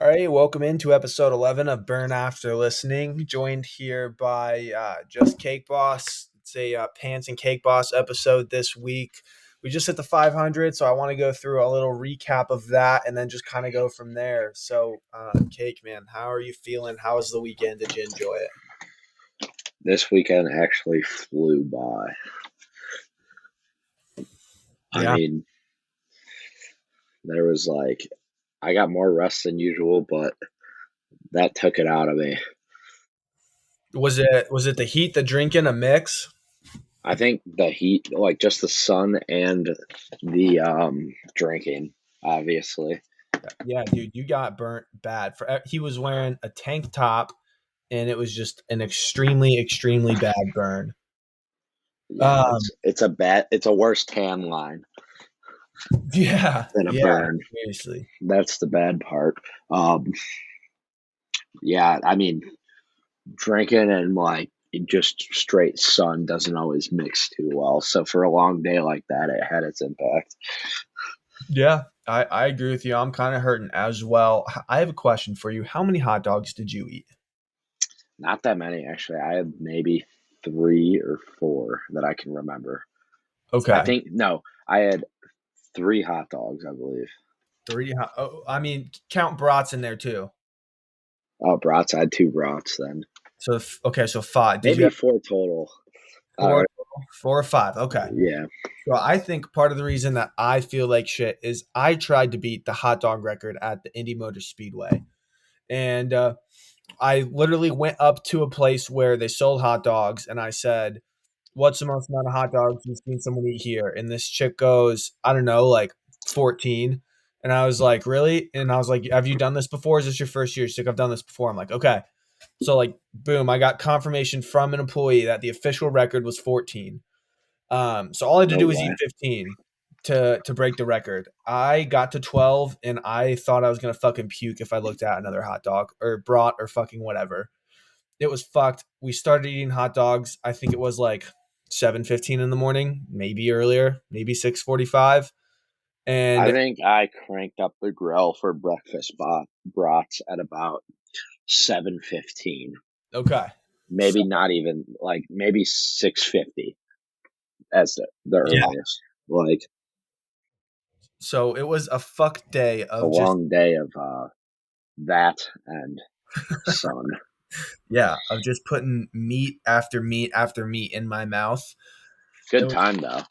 All right, welcome into episode 11 of Burn After Listening. Joined here by Just Cake Boss. It's a Pants and Cake Boss episode this week. We just hit the 500, so I want to go through a little recap of that and then just kind of go from there. So, Cake Man, how are you feeling? How was the weekend? Did you enjoy it? This weekend actually flew by. I Yeah. mean, there was I got more rest than usual, but that took it out of me. Was it the heat, the drinking, a mix? I think the heat, just the sun and the drinking, obviously. Yeah, dude, you got burnt bad. He was wearing a tank top, and it was just an extremely, extremely bad burn. Yeah, it's a worse tan line than a Yeah, burn. seriously. That's the bad part. Yeah, I mean, drinking and just straight sun doesn't always mix too well. So for a long day like that, it had its impact. Yeah, I agree with you. I'm kind of hurting as well. I have a question for you. How many hot dogs did you eat? Not that many, actually. I had maybe 3 or 4 that I can remember. I Okay, think, no, I had 3 hot dogs, I believe. three. Oh, I mean, count brats in there too. Oh, brats. I had 2 brats then. So okay, so five. Did you Maybe have 4 total. four, 4 or 5? Okay. Yeah. So I think part of the reason that I feel like shit is I tried to beat the hot dog record at the Indy Motor Speedway, and I literally went up to a place where they sold hot dogs, and I said, "What's the most amount of hot dogs you've seen someone eat here?" And this chick goes, "I don't know, like 14." And I was like, "Really?" And I was like, "Have you done this before? Is this your first year?" She's like, "I've done this before." I'm like, "Okay." So like, boom, I got confirmation from an employee that the official record was 14. So all I had to No do was eat way. 15 to break the record. I got to 12 and I thought I was gonna fucking puke if I looked at another hot dog or brat or fucking whatever. It was fucked. We started eating hot dogs. I think it was like 7:15 in the morning, maybe earlier, maybe 6:45. I And think I cranked up the grill for breakfast brats at about 7:15. okay. So Maybe not even, maybe 6:50 as the yeah. earliest. Like, So it was a fuck day a of just long day of that and sun. yeah, of just putting meat after meat after meat in my mouth. It Good was time though.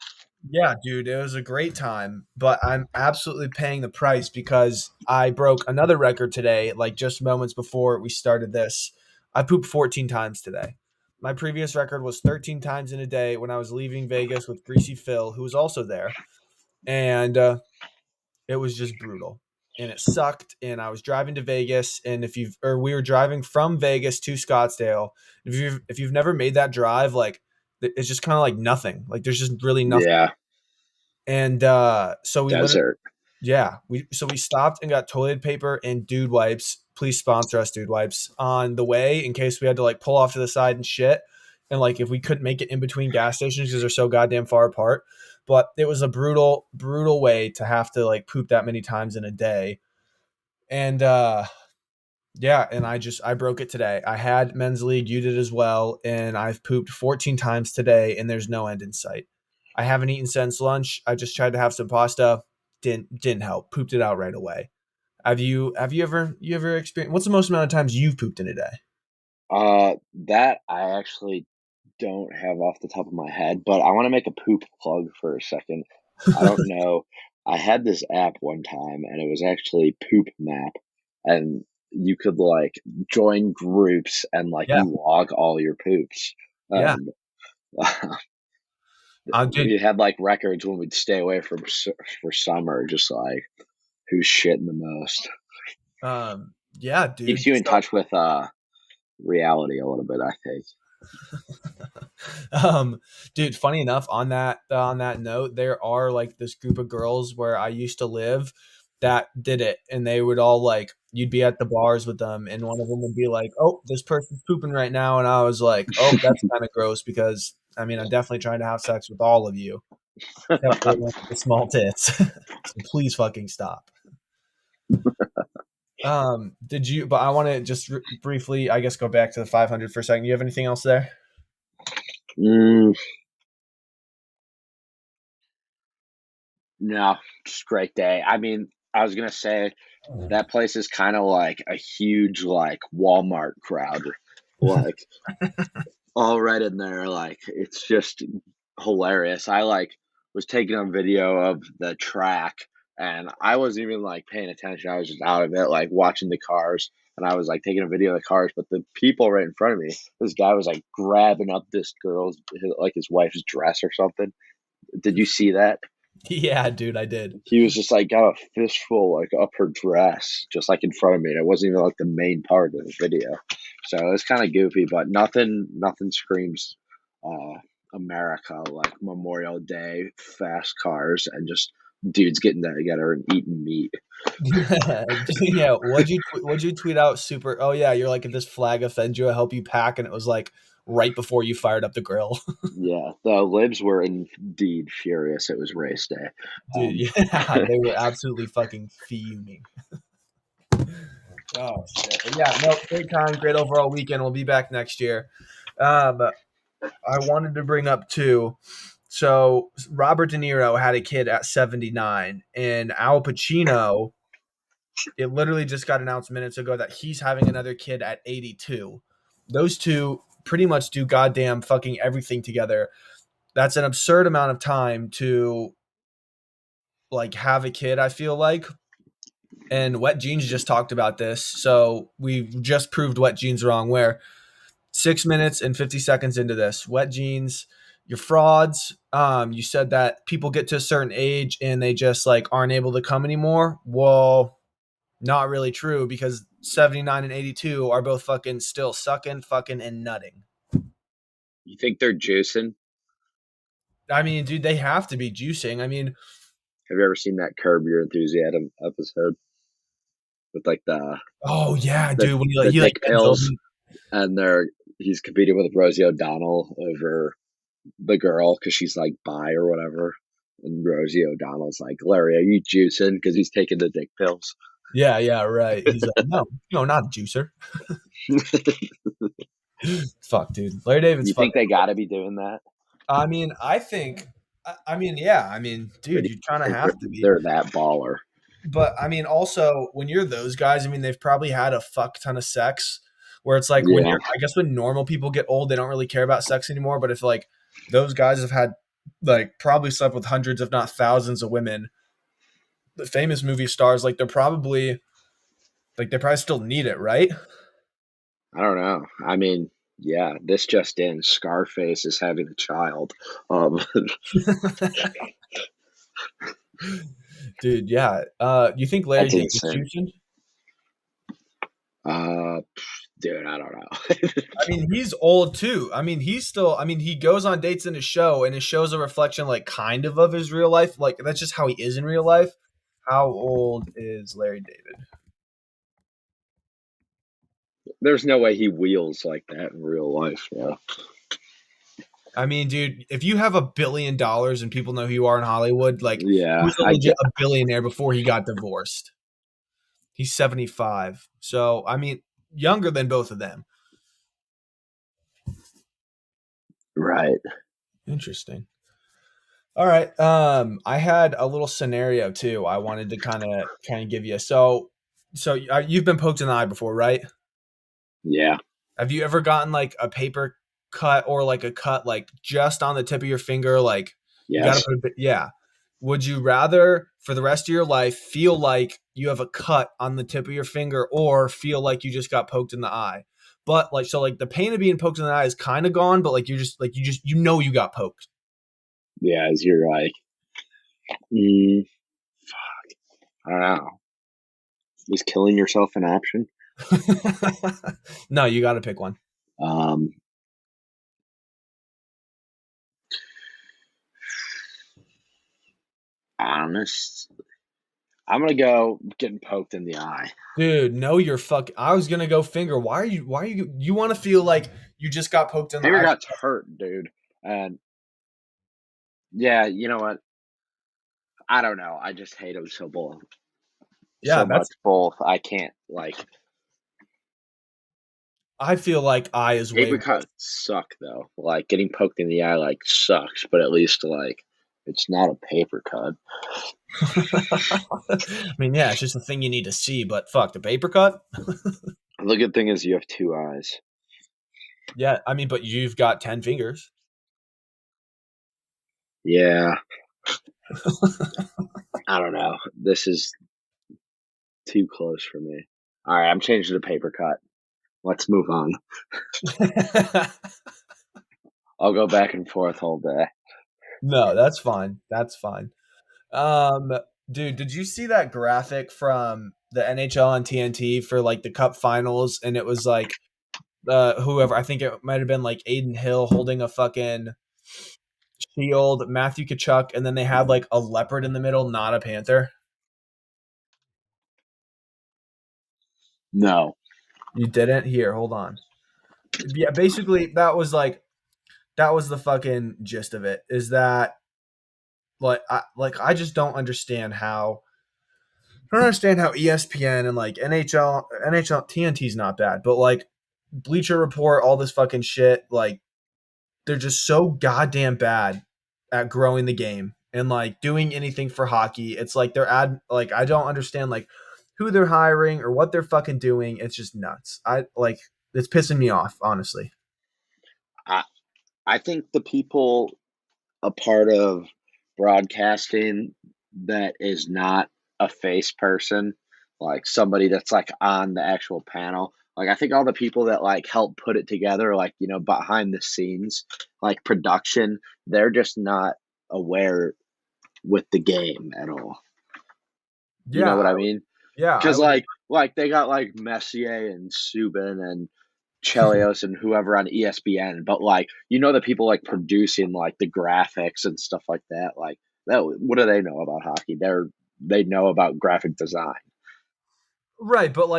Yeah, dude, it was a great time, but I'm absolutely paying the price because I broke another record today, like just moments before we started this. I pooped 14 times today. My previous record was 13 times in a day when I was leaving Vegas with Greasy Phil, who was also there. And it was just brutal. And it sucked. And I was driving to Vegas, and we were driving from Vegas to Scottsdale. If you've never made that drive, like it's just kind of like nothing. Like there's just really nothing. Yeah, And so we literally, desert. yeah, we stopped and got toilet paper and dude wipes. Please sponsor us, dude wipes, on the way in case we had to like pull off to the side and shit. And like if we couldn't make it in between gas stations because they're so goddamn far apart. But it was a brutal, brutal way to have to like poop that many times in a day. And yeah, and I broke it today. I had men's league, you did as well, and I've pooped 14 times today, and there's no end in sight. I haven't eaten since lunch. I just tried to have some pasta, didn't help. Pooped it out right away. Have you ever experienced? What's the most amount of times you've pooped in a day? That I actually don't have off the top of my head, but I want to make a poop plug for a second. I don't know. I had this app one time, and it was actually Poop Map, and you could join groups and Yeah, log all your poops. yeah. And Dude, we had records when we'd stay away for summer, just who's shitting the most. yeah, Keeps dude. you in touch with reality a little bit, I think. Dude, funny enough, on that note, there are like this group of girls where I used to live that did it, and they would all like you'd be at the bars with them, and one of them would be like, "Oh, this person's pooping right now," and I was like, "Oh, that's kind of gross," because I mean, I'm definitely trying to have sex with all of you, except for the small tits. So please fucking stop. Did you? But I want to just briefly, I guess, go back to the 500 for a second. You have anything else there? Mm, no, just great day. I mean, I was gonna say that place is kind of like a huge like Walmart crowd, like all right in there. Like it's just hilarious. I like was taking a video of the track, and I wasn't even like paying attention. I was just out of it, like watching the cars, and I was like taking a video of the cars. But the people right in front of me, this guy was like grabbing up this girl's like his wife's dress or something. Did you see that? Yeah, dude, I did. He was just like got a fistful like up her dress, just like in front of me. And it wasn't even like the main part of the video, so it was kind of goofy. But nothing screams uh, America like Memorial Day, fast cars, and just dudes getting together and eating meat. Yeah, what'd you tweet out? Super. Oh yeah, you're like, if this flag offends you, I help you pack, and it was like right before you fired up the grill. Yeah, the libs were indeed furious. It was race day. Dude, yeah, they were absolutely fucking fuming. Oh shit. But yeah, no, great time, great overall weekend. We'll be back next year. But I wanted to bring up too. So Robert De Niro had a kid at 79, and Al Pacino, it literally just got announced minutes ago that he's having another kid at 82. Those two pretty much do goddamn fucking everything together. That's an absurd amount of time to like have a kid, I feel like. And Wet Jeans just talked about this. So we've just proved Wet Jeans wrong, where 6 minutes and 50 seconds into this, Wet Jeans, you're frauds. You said that people get to a certain age and they just like aren't able to come anymore. Well, not really true, because 79 and 82 are both fucking still sucking, fucking, and nutting. You think they're juicing? I mean, dude, they have to be juicing. I mean, Have you ever seen that Curb Your Enthusiasm episode with like oh yeah, the dude, when the he like dick bends over. pills and he's competing with Rosie O'Donnell over the girl because she's like bi or whatever. And Rosie O'Donnell's like, Larry, are you juicing? Because he's taking the dick pills. Yeah, yeah, right. He's like, no, no, not a juicer. Fuck, dude. Larry David's You think fucking. they got to be doing that? I mean, I think. I mean, yeah. I mean, Or dude, do you you kind of think have to be. they're that baller? But I mean, also when you're those guys, I mean, they've probably had a fuck ton of sex. Where it's like when Yeah, you're, I guess when normal people get old, they don't really care about sex anymore. But if like those guys have had like probably slept with hundreds, if not thousands, of women, the famous movie stars, like they probably still need it, right? I don't know. I mean, yeah, this just in: Scarface is having a child. Um, Dude, yeah. You think Larry that's David's insane. juicing? Uh, dude, I don't know. I mean, he's old too. I mean, he's still. I mean, he goes on dates in his show, and his show's a reflection, like, kind of his real life. Like, that's just how he is in real life. How old is Larry David? There's no way he wheels like that in real life. Yeah. I mean, dude, if you have $1 billion and people know who you are in Hollywood, like, he Yeah, was a legit a billionaire before he got divorced. He's 75, so I mean, younger than both of them. right. Interesting. All right. I had a little scenario too. I wanted to kind of give you. So you've been poked in the eye before, right? Yeah. Have you ever gotten like a paper cut or like a cut like just on the tip of your finger? Like you got to Yes. put a bit. Yeah. Would you rather for the rest of your life feel like you have a cut on the tip of your finger, or feel like you just got poked in the eye? But like, so like the pain of being poked in the eye is kind of gone, but like you know you got poked. Yeah. As you're like, mm, I don't know. Is killing yourself an option? No, you got to pick one. Um, honest. I'm gonna go getting poked in the eye. Dude, no, you're fuck. I was gonna go finger. You want to feel like you just got poked in the Finger eye? got hurt, dude. And yeah, you know what? I don't know. I just hate him so Yeah, so that's much both. I can't like I feel like eye is way paper worse. cuts suck though. Like getting poked in the eye like sucks, but at least like it's not a paper cut. I mean, yeah, it's just a thing you need to see, but fuck, the paper cut? The good thing is you have two eyes. Yeah, I mean, but you've got 10 fingers. Yeah, I don't know. This is too close for me. All right, I'm changing to paper cut. Let's move on. I'll go back and forth all day. No, that's fine. That's fine. Um, dude, did you see that graphic from the NHL on TNT for like the Cup Finals? And it was like whoever, I think it might have been like Aiden Hill holding a fucking shield, Matthew Kachuk, and then they had like a leopard in the middle, not a panther. No. You didn't? Here, hold on. Yeah, basically that was the fucking gist of it. Is that I just don't understand how I don't understand how ESPN and like NHL TNT's not bad, but like Bleacher Report, all this fucking shit, like they're just so goddamn bad at growing the game and like doing anything for hockey. It's like I don't understand like who they're hiring or what they're fucking doing. It's just nuts. I like it's pissing me off, honestly. I I think the people a part of broadcasting that is not a face person, like somebody that's like on the actual panel. Like I think all the people that like help put it together, like behind the scenes, like production, they're just not aware with the game at all. You Yeah, know what I mean? I Because would. like they got like Messier and Subin and Chelios and whoever on ESPN, but like the people like producing like the graphics and stuff like that. Like that, what do they know about hockey? They know about graphic design. Right, but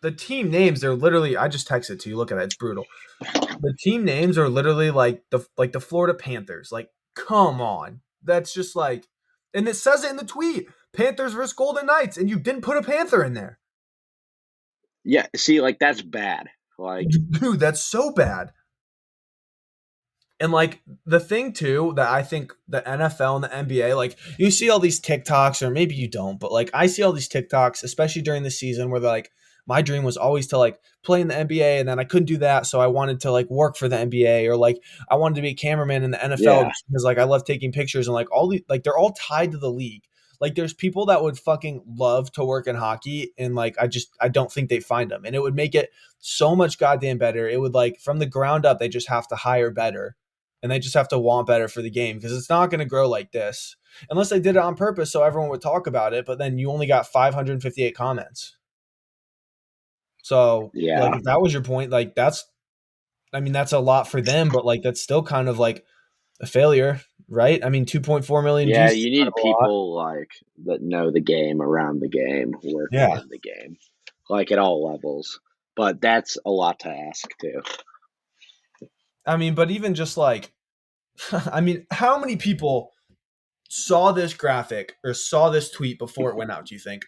the team names, they're literally. I just texted to you. Look at it; it's brutal. The team names are literally like the Florida Panthers. Like, come on, that's just like, and it says it in the tweet: Panthers versus Golden Knights, and you didn't put a Panther in there, Yeah, see, like that's bad. Like dude. That's so bad. And like the thing too that I think the NFL and the NBA, like you see all these TikToks, or maybe you don't, but like I see all these TikToks, especially during the season, where they're like, my dream was always to like play in the NBA, and then I couldn't do that, so I wanted to like work for the NBA, or like I wanted to be a cameraman in the NFL yeah, just because like I love taking pictures, and like all the like they're all tied to the league. Like there's people that would fucking love to work in hockey, and like I don't think they find them, and it would make it so much goddamn better. It would like from the ground up, they just have to hire better and they just have to want better for the game because it's not going to grow like this unless they did it on purpose so everyone would talk about it. But then you only got 558 comments. So, like, yeah, if that was your point, like, I mean, that's a lot for them, but like, that's still kind of like a failure, right? I mean, 2.4 million yeah. views is You kind need of a lot. people like that know the game, around the game, working Yeah. in the game, like at all levels. But that's a lot to ask too. I mean, but even just like, I mean, how many people saw this graphic or saw this tweet before it went out, do you think?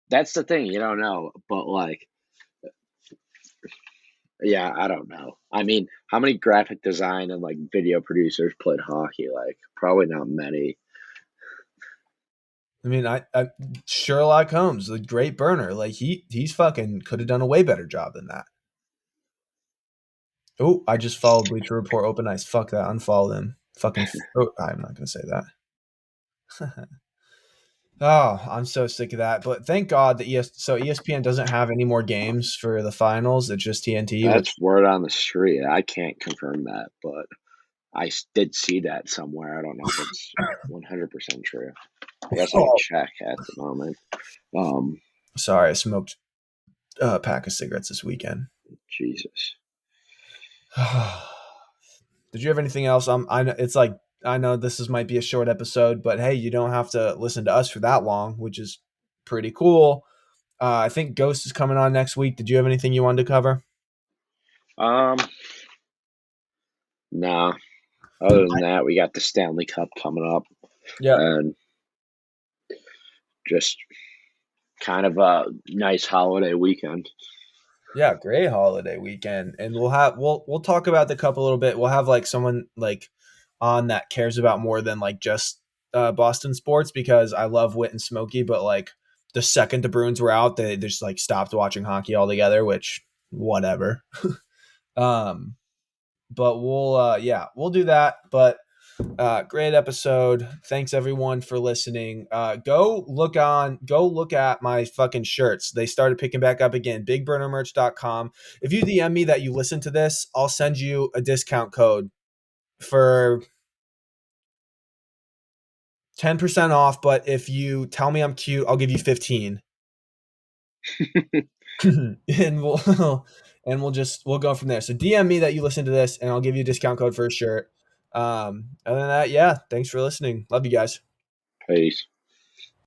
That's the thing, you don't know. But like, yeah, I don't know. I mean, how many graphic design and like video producers played hockey? Like, probably not many. I mean, I Sherlock Holmes, the great burner, like he's fucking could have done a way better job than that. Oh, I just followed Bleacher Report Open Ice. Fuck that. Unfollow them. Fucking. Oh, I'm not gonna say that. Oh, I'm so sick of that. But thank God that ESPN doesn't have any more games for the finals. It's just TNT, That's which word on the street. I can't confirm that, but did see that somewhere. I don't know if it's 100% true. I guess I could oh, check at the moment. Um, sorry, I smoked a pack of cigarettes this weekend. Jesus. Did you have anything else? I know it's like I know might be a short episode, but hey, you don't have to listen to us for that long, which is pretty cool. I think Ghost is coming on next week. Did you have anything you wanted to cover? Um, nah. Other than that, we got the Stanley Cup coming up, Yeah. and just kind of a nice holiday weekend. Yeah, great holiday weekend, and we'll talk about the cup a little bit. We'll have like someone like on that cares about more than like just Boston sports because I love Wit and Smokey, but like the second the Bruins were out, they just like stopped watching hockey altogether. Which whatever. um, but we'll do that. But great episode. Thanks everyone for listening. Go look at my fucking shirts. They started picking back up again. Bigburnermerch.com. If you DM me that you listen to this, I'll send you a discount code for 10% off. But if you tell me I'm cute, I'll give you 15. And we'll go from there. So DM me that you listen to this and I'll give you a discount code for a shirt. Other than that, yeah, thanks for listening. Love you guys. Peace.